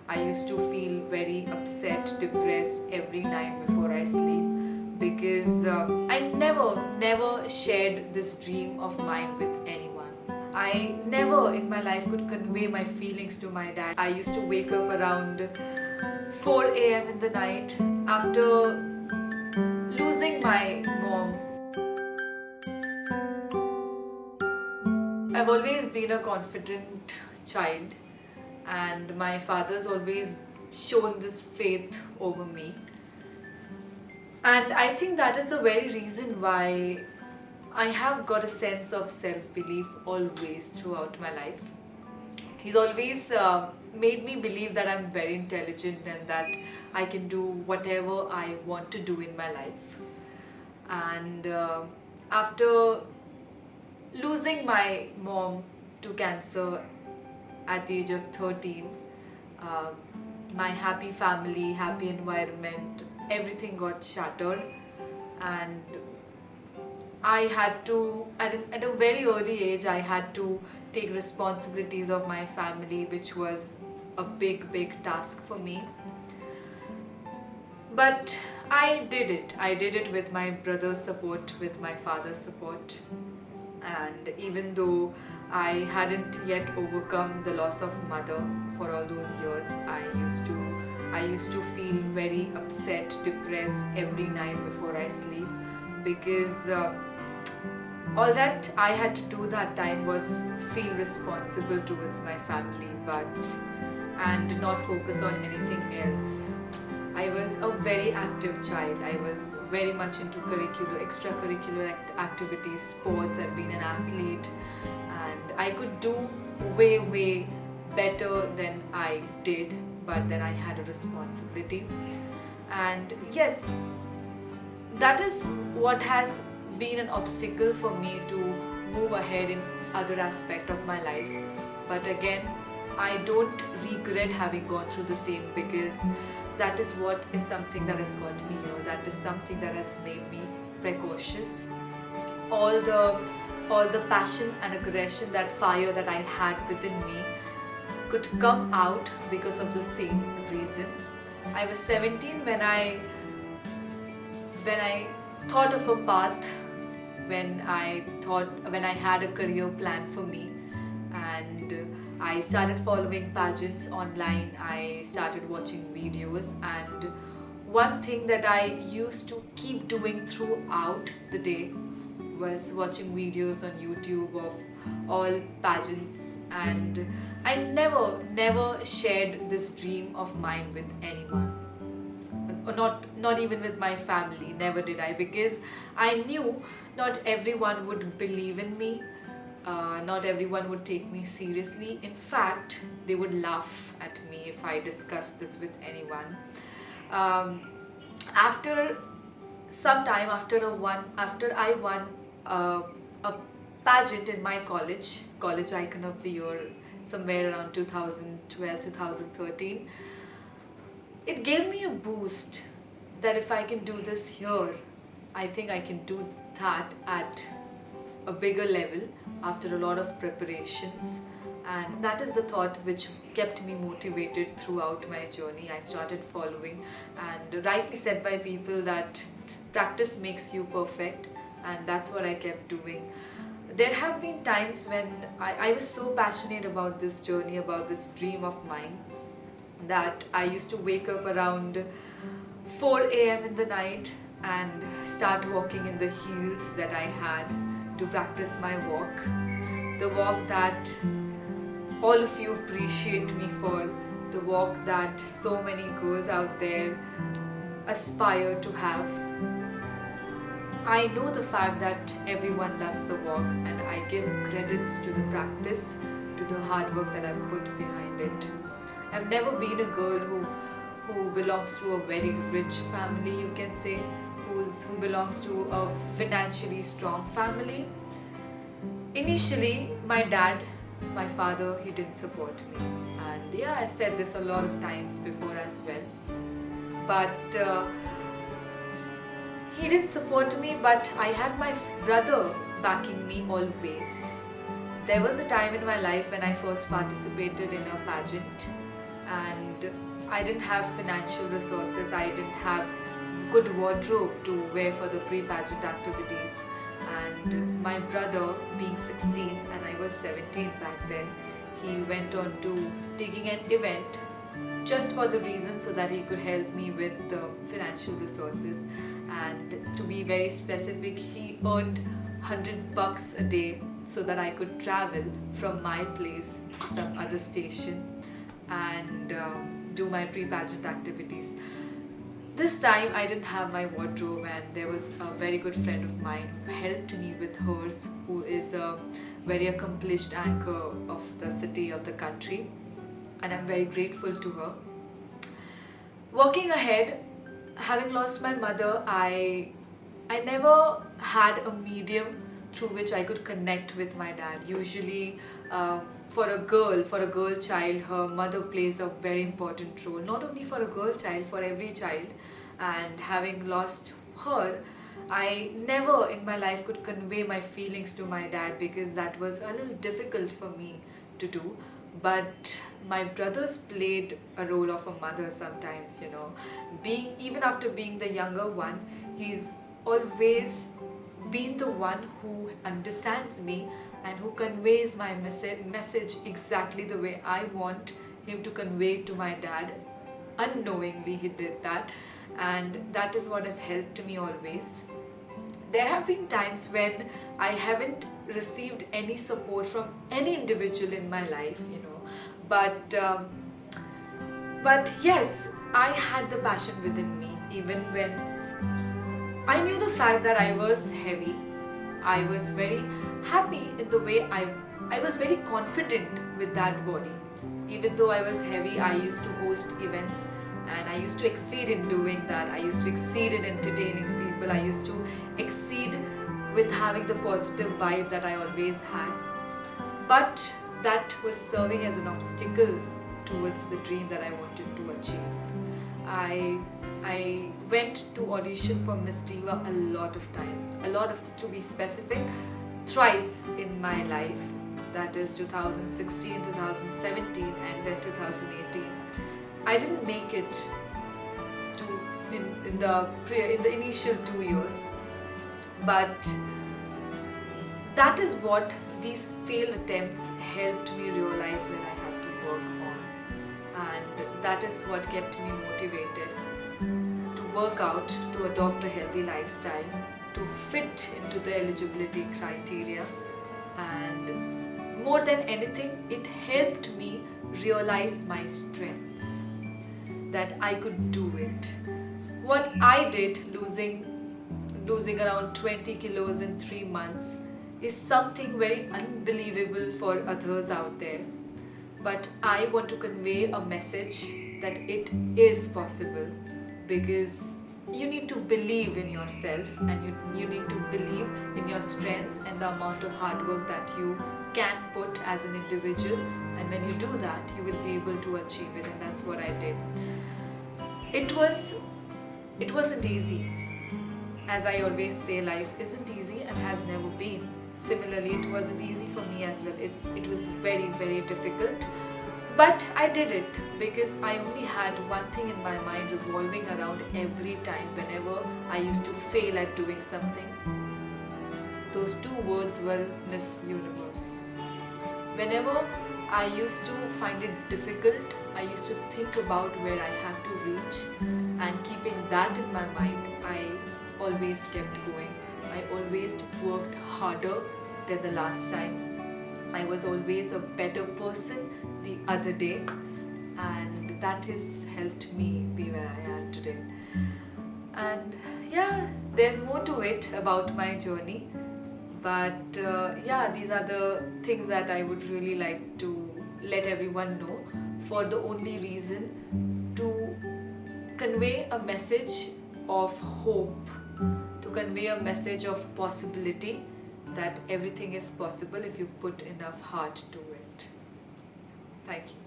I used to feel very upset, depressed every night before I sleep because I never shared this dream of mine with anyone. I never in my life could convey my feelings to my dad. I used to wake up around 4 a.m. in the night after losing my mom. I've always been a confident child, and my father's always shown this faith over me. And I think that is the very reason why I have got a sense of self-belief always throughout my life. He's always made me believe that I'm very intelligent and that I can do whatever I want to do in my life. And after losing my mom to cancer at the age of 13, uh, my happy family, happy environment, everything got shattered, and I had to, at a very early age, I had to take responsibilities of my family, which was a big task for me. But I did it. I did it with my brother's support, with my father's support. And even though I hadn't yet overcome the loss of mother for all those years, I used to feel very upset, depressed every night before I sleep because all that I had to do that time was feel responsible towards my family, and not focus on anything else. I was a very active child. I was very much into extracurricular activities, sports. I've been an athlete, and I could do way better than I did, but then I had a responsibility. And yes, that is what has been an obstacle for me to move ahead in other aspect of my life. But again, I don't regret having gone through the same, because that is what is something that has got me here. That is something that has made me precautious. All the passion and aggression, that fire that I had within me could come out because of the same reason. I was 17 when I thought of a path, when I had a career plan for me, and I started following pageants online. I started watching videos, and one thing that I used to keep doing throughout the day was watching videos on YouTube of all pageants, and I never shared this dream of mine with anyone, or not even with my family. Never did I, because I knew not everyone would believe in me. Not everyone would take me seriously. In fact, they would laugh at me if I discussed this with anyone. After some time, after I won a pageant in my college icon of the year, somewhere around 2012, 2013, it gave me a boost that if I can do this here, I think I can do that at a bigger level after a lot of preparations. And that is the thought which kept me motivated throughout my journey. I started following, and rightly said by people that practice makes you perfect, and that's what I kept doing. There have been times when I was so passionate about this journey, about this dream of mine, that I used to wake up around 4 a.m. in the night and start walking in the heels that I had to practice my walk. The walk that all of you appreciate me for, the walk that so many girls out there aspire to have. I know the fact that everyone loves the walk, and I give credits to the practice, to the hard work that I've put behind it. I've never been a girl who belongs to a very rich family, you can say, who belongs to a financially strong family. Initially, my dad, my father, he didn't support me, and yeah, I've said this a lot of times before as well, but he didn't support me, but I had my brother backing me always. There was a time in my life when I first participated in a pageant, and I didn't have financial resources. I didn't have good wardrobe to wear for the pre-pageant activities. And my brother, being 16 and I was 17 back then, he went on to taking an event just for the reason so that he could help me with the financial resources. And to be very specific, he earned $100 a day so that I could travel from my place to some other station and do my pre-pageant activities. This time I didn't have my wardrobe, and there was a very good friend of mine who helped me with hers, who is a very accomplished anchor of the city, of the country, and I'm very grateful to her. Walking ahead, having lost my mother, I never had a medium through which I could connect with my dad. Usually, for a girl child, her mother plays a very important role. Not only for a girl child, for every child. And having lost her, I never in my life could convey my feelings to my dad because that was a little difficult for me to do. But my brothers played a role of a mother sometimes, you know. Even after being the younger one, he's always been the one who understands me and who conveys my message exactly the way I want him to convey it to my dad. Unknowingly he did that, and that is what has helped me always. There have been times when I haven't received any support from any individual in my life, you know, but yes, I had the passion within me. Even when I knew the fact that I was heavy, I was very happy in the way I was very confident with that body. Even though I was heavy, I used to host events and I used to exceed in doing that. I used to exceed in entertaining people. I used to exceed with having the positive vibe that I always had. But that was serving as an obstacle towards the dream that I wanted to achieve. I went to audition for Miss Diva a lot of time, to be specific, thrice in my life. That is 2016, 2017 and then 2018. I didn't make it in the initial 2 years, but that is what these failed attempts helped me realize when I had to work on, and that is what kept me motivated to work out, to adopt a healthy lifestyle, to fit into the eligibility criteria, and more than anything, it helped me realize my strengths, that I could do it. What I did, losing around 20 kilos in 3 months, is something very unbelievable for others out there. But I want to convey a message that it is possible, because you need to believe in yourself, and you need to believe in your strengths and the amount of hard work that you can put as an individual, and when you do that, you will be able to achieve it, and that's what I did. It wasn't easy. As I always say, life isn't easy and has never been. Similarly, it wasn't easy for me as well. It was very, very difficult. But I did it because I only had one thing in my mind revolving around every time whenever I used to fail at doing something. Those 2 words were Miss Universe. Whenever I used to find it difficult, I used to think about where I had to reach, and keeping that in my mind, I always kept going. I always worked harder than the last time. I was always a better person the other day, and that has helped me be where I am today. And yeah, there's more to it about my journey, but these are the things that I would really like to let everyone know, for the only reason to convey a message of hope, to convey a message of possibility, that everything is possible if you put enough heart to it. Thank you.